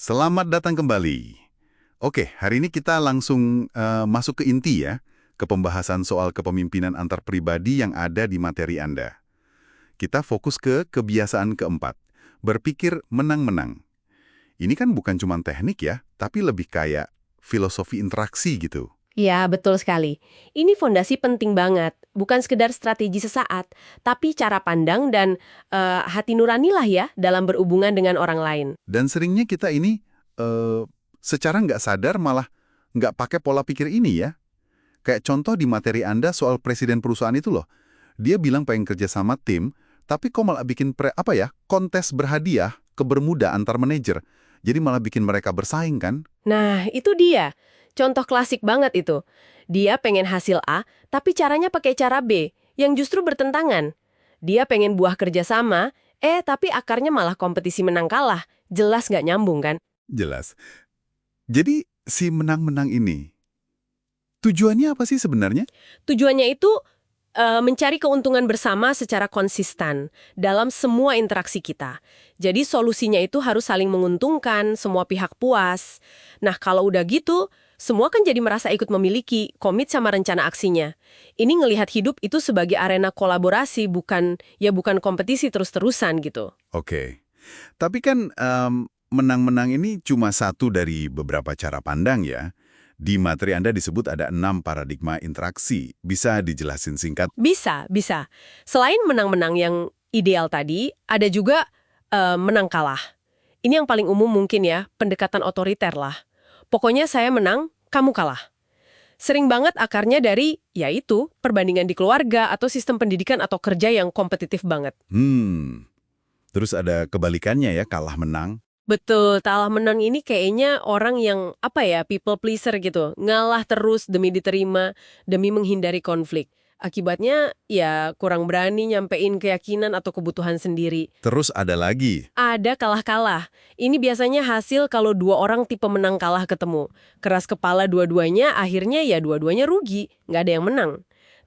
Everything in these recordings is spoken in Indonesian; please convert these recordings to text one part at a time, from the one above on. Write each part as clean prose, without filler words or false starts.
Selamat datang kembali. Oke, hari ini kita langsung masuk ke inti ya, ke pembahasan soal kepemimpinan antar pribadi yang ada di materi Anda. Kita fokus ke kebiasaan keempat, berpikir menang-menang. Ini kan bukan cuma teknik ya, tapi lebih kayak filosofi interaksi gitu. Ya, betul sekali. Ini fondasi penting banget. Bukan sekedar strategi sesaat, tapi cara pandang dan hati nuranilah ya dalam berhubungan dengan orang lain. Dan seringnya kita ini secara nggak sadar malah nggak pakai pola pikir ini ya. Kayak contoh di materi Anda soal presiden perusahaan itu loh. Dia bilang pengen kerja sama tim, tapi kok malah bikin kontes berhadiah ke bermuda antar manajer. Jadi malah bikin mereka bersaing kan? Nah, itu dia. Contoh klasik banget itu. Dia pengen hasil A, tapi caranya pakai cara B, yang justru bertentangan. Dia pengen buah kerjasama, tapi akarnya malah kompetisi menang kalah. Jelas nggak nyambung kan? Jelas. Jadi si menang-menang ini, tujuannya apa sih sebenarnya? Tujuannya itu mencari keuntungan bersama secara konsisten dalam semua interaksi kita. Jadi solusinya itu harus saling menguntungkan, semua pihak puas. Nah, kalau udah gitu, semua kan jadi merasa ikut memiliki, komit sama rencana aksinya. Ini ngelihat hidup itu sebagai arena kolaborasi, bukan kompetisi terus-terusan gitu. Oke. Tapi kan menang-menang ini cuma satu dari beberapa cara pandang ya. Di materi Anda disebut ada 6 paradigma interaksi. Bisa dijelasin singkat? Bisa. Selain menang-menang yang ideal tadi, ada juga menang kalah. Ini yang paling umum mungkin ya, pendekatan otoriter lah. Pokoknya saya menang, kamu kalah. Sering banget akarnya dari, yaitu, perbandingan di keluarga atau sistem pendidikan atau kerja yang kompetitif banget. Terus ada kebalikannya ya, kalah menang. Betul, kalah menang ini kayaknya orang yang, people pleaser gitu. Ngalah terus demi diterima, demi menghindari konflik. Akibatnya, ya kurang berani nyampein keyakinan atau kebutuhan sendiri. Terus ada lagi. Ada kalah-kalah. Ini biasanya hasil kalau dua orang tipe menang kalah ketemu. Keras kepala dua-duanya, akhirnya ya dua-duanya rugi. Nggak ada yang menang.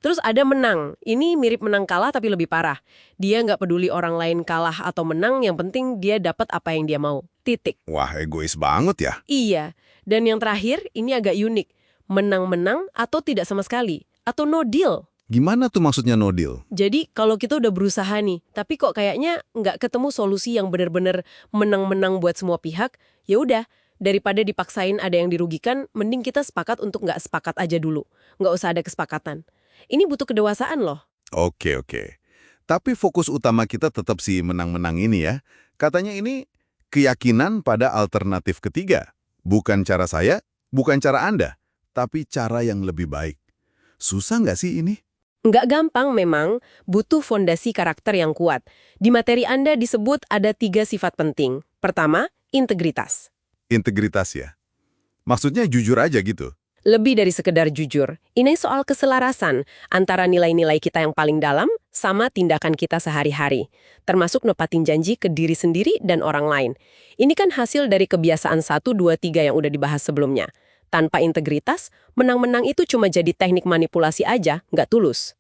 Terus ada menang. Ini mirip menang kalah tapi lebih parah. Dia nggak peduli orang lain kalah atau menang, yang penting dia dapat apa yang dia mau. Titik. Wah, egois banget ya. Iya. Dan yang terakhir, ini agak unik. Menang-menang atau tidak sama sekali. Atau no deal. Gimana tuh maksudnya no deal? Jadi kalau kita udah berusaha nih, tapi kok kayaknya nggak ketemu solusi yang benar-benar menang-menang buat semua pihak, ya udah, daripada dipaksain ada yang dirugikan, mending kita sepakat untuk nggak sepakat aja dulu. Nggak usah ada kesepakatan. Ini butuh kedewasaan loh. Oke. Tapi fokus utama kita tetap si menang-menang ini ya. Katanya ini keyakinan pada alternatif ketiga. Bukan cara saya, bukan cara Anda, tapi cara yang lebih baik. Susah nggak sih ini? Nggak gampang memang, butuh fondasi karakter yang kuat. Di materi Anda disebut ada 3 sifat penting. Pertama, integritas. Integritas ya? Maksudnya jujur aja gitu? Lebih dari sekedar jujur, ini soal keselarasan antara nilai-nilai kita yang paling dalam sama tindakan kita sehari-hari, termasuk nepatin janji ke diri sendiri dan orang lain. Ini kan hasil dari kebiasaan 1, 2, 3 yang udah dibahas sebelumnya. Tanpa integritas, menang-menang itu cuma jadi teknik manipulasi aja, nggak tulus.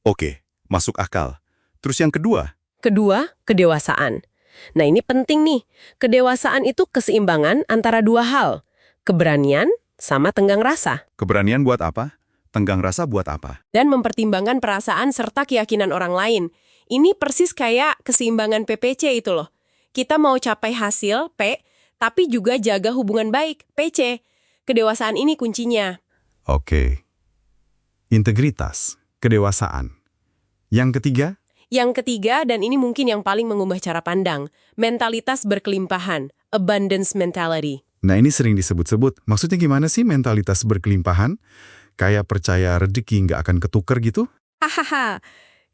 Oke, masuk akal. Terus yang kedua? Kedua, kedewasaan. Nah ini penting nih, kedewasaan itu keseimbangan antara 2 hal, keberanian sama tenggang rasa. Keberanian buat apa? Tenggang rasa buat apa? Dan mempertimbangkan perasaan serta keyakinan orang lain. Ini persis kayak keseimbangan PPC itu loh. Kita mau capai hasil, P, tapi juga jaga hubungan baik, PC. Kedewasaan ini kuncinya. Oke. Integritas, kedewasaan. Yang ketiga? Yang ketiga, dan ini mungkin yang paling mengubah cara pandang, mentalitas berkelimpahan, abundance mentality. Nah ini sering disebut-sebut. Maksudnya gimana sih mentalitas berkelimpahan? Kayak percaya rezeki nggak akan ketuker gitu? Hahaha,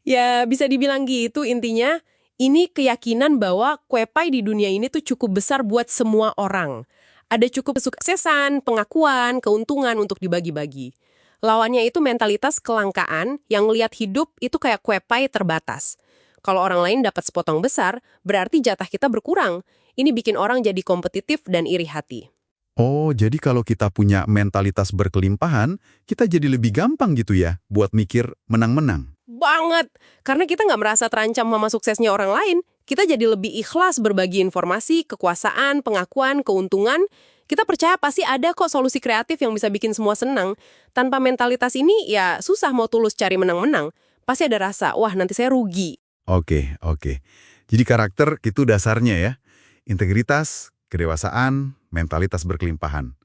ya bisa dibilang gitu intinya. Ini keyakinan bahwa kue pie di dunia ini tuh cukup besar buat semua orang. Ada cukup kesuksesan, pengakuan, keuntungan untuk dibagi-bagi. Lawannya itu mentalitas kelangkaan yang ngelihat hidup itu kayak kue pie terbatas. Kalau orang lain dapat sepotong besar, berarti jatah kita berkurang. Ini bikin orang jadi kompetitif dan iri hati. Oh, jadi kalau kita punya mentalitas berkelimpahan, kita jadi lebih gampang gitu ya buat mikir menang-menang. Banget! Karena kita nggak merasa terancam sama suksesnya orang lain, Kita jadi lebih ikhlas berbagi informasi, kekuasaan, pengakuan, keuntungan. Kita percaya pasti ada kok solusi kreatif yang bisa bikin semua senang. Tanpa mentalitas ini, ya susah mau tulus cari menang-menang. Pasti ada rasa, wah nanti saya rugi. Oke, oke. Jadi karakter itu dasarnya ya. Integritas, kedewasaan, mentalitas berkelimpahan.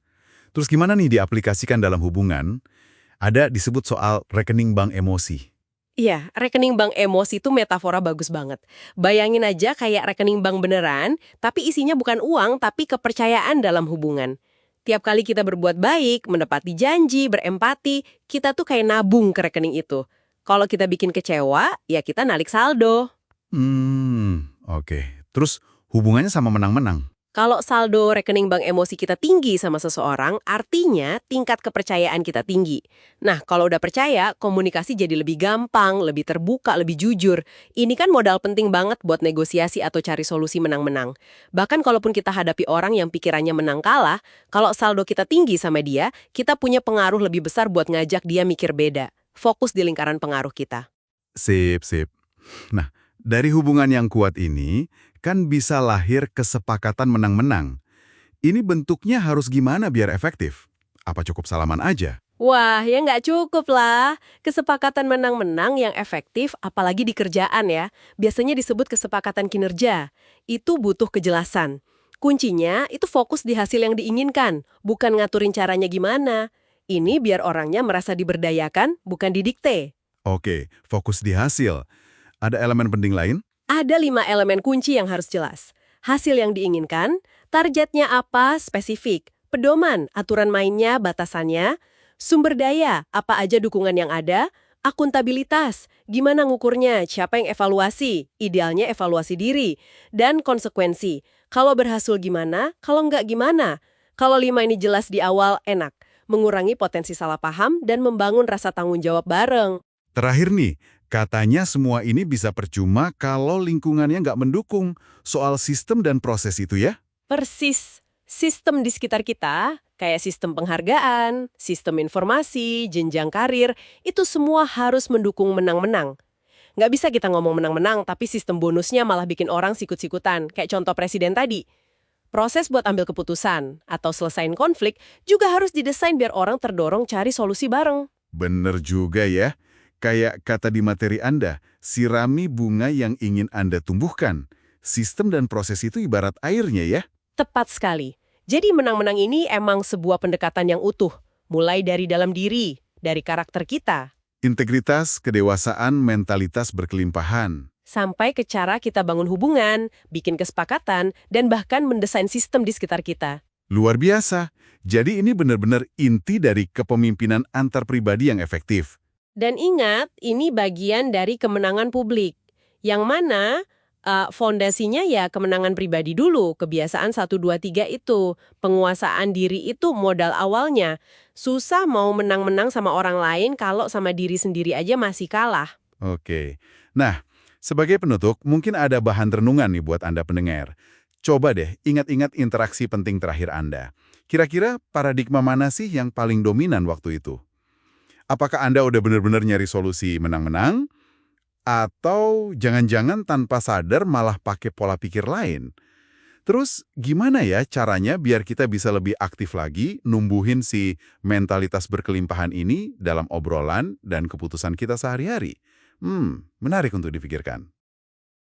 Terus gimana nih diaplikasikan dalam hubungan? Ada disebut soal rekening bank emosi. Iya, rekening bank emosi itu metafora bagus banget. Bayangin aja kayak rekening bank beneran, tapi isinya bukan uang, tapi kepercayaan dalam hubungan. Tiap kali kita berbuat baik, menepati janji, berempati, kita tuh kayak nabung ke rekening itu. Kalau kita bikin kecewa, ya kita nalik saldo. Oke. Terus hubungannya sama menang-menang. Kalau saldo rekening bank emosi kita tinggi sama seseorang, artinya tingkat kepercayaan kita tinggi. Nah, kalau udah percaya, komunikasi jadi lebih gampang, lebih terbuka, lebih jujur. Ini kan modal penting banget buat negosiasi atau cari solusi menang-menang. Bahkan kalaupun kita hadapi orang yang pikirannya menang kalah, kalau saldo kita tinggi sama dia, kita punya pengaruh lebih besar buat ngajak dia mikir beda. Fokus di lingkaran pengaruh kita. Sip, sip. Nah, dari hubungan yang kuat ini, kan bisa lahir kesepakatan menang-menang. Ini bentuknya harus gimana biar efektif? Apa cukup salaman aja? Wah, ya nggak cukup lah. Kesepakatan menang-menang yang efektif, apalagi di kerjaan ya, biasanya disebut kesepakatan kinerja. Itu butuh kejelasan. Kuncinya itu fokus di hasil yang diinginkan, bukan ngaturin caranya gimana. Ini biar orangnya merasa diberdayakan, bukan didikte. Oke, fokus di hasil. Ada elemen penting lain? Ada 5 elemen kunci yang harus jelas. Hasil yang diinginkan, targetnya apa, spesifik, pedoman, aturan mainnya, batasannya, sumber daya, apa aja dukungan yang ada, akuntabilitas, gimana ngukurnya, siapa yang evaluasi, idealnya evaluasi diri, dan konsekuensi. Kalau berhasil gimana, kalau nggak gimana. Kalau 5 ini jelas di awal, enak. Mengurangi potensi salah paham dan membangun rasa tanggung jawab bareng. Terakhir nih, katanya semua ini bisa percuma kalau lingkungannya nggak mendukung soal sistem dan proses itu ya? Persis. Sistem di sekitar kita, kayak sistem penghargaan, sistem informasi, jenjang karir, itu semua harus mendukung menang-menang. Nggak bisa kita ngomong menang-menang, tapi sistem bonusnya malah bikin orang sikut-sikutan, kayak contoh presiden tadi. Proses buat ambil keputusan atau selesain konflik juga harus didesain biar orang terdorong cari solusi bareng. Bener juga ya. Kayak kata di materi Anda, sirami bunga yang ingin Anda tumbuhkan. Sistem dan proses itu ibarat airnya ya? Tepat sekali. Jadi menang-menang ini emang sebuah pendekatan yang utuh, mulai dari dalam diri, dari karakter kita, Integritas, kedewasaan, mentalitas berkelimpahan. sampai ke cara kita bangun hubungan, bikin kesepakatan, dan bahkan mendesain sistem di sekitar kita. Luar biasa. Jadi ini benar-benar inti dari kepemimpinan antar pribadi yang efektif. Dan ingat, ini bagian dari kemenangan publik. Yang mana fondasinya ya kemenangan pribadi dulu, kebiasaan 1, 2, 3 itu. Penguasaan diri itu modal awalnya. Susah mau menang-menang sama orang lain kalau sama diri sendiri aja masih kalah. Oke. Nah, sebagai penutup, mungkin ada bahan renungan nih buat Anda pendengar. Coba deh ingat-ingat interaksi penting terakhir Anda. Kira-kira paradigma mana sih yang paling dominan waktu itu? Apakah Anda udah benar-benar nyari solusi menang-menang? Atau jangan-jangan tanpa sadar malah pakai pola pikir lain? Terus gimana ya caranya biar kita bisa lebih aktif lagi numbuhin si mentalitas berkelimpahan ini dalam obrolan dan keputusan kita sehari-hari? Menarik untuk dipikirkan.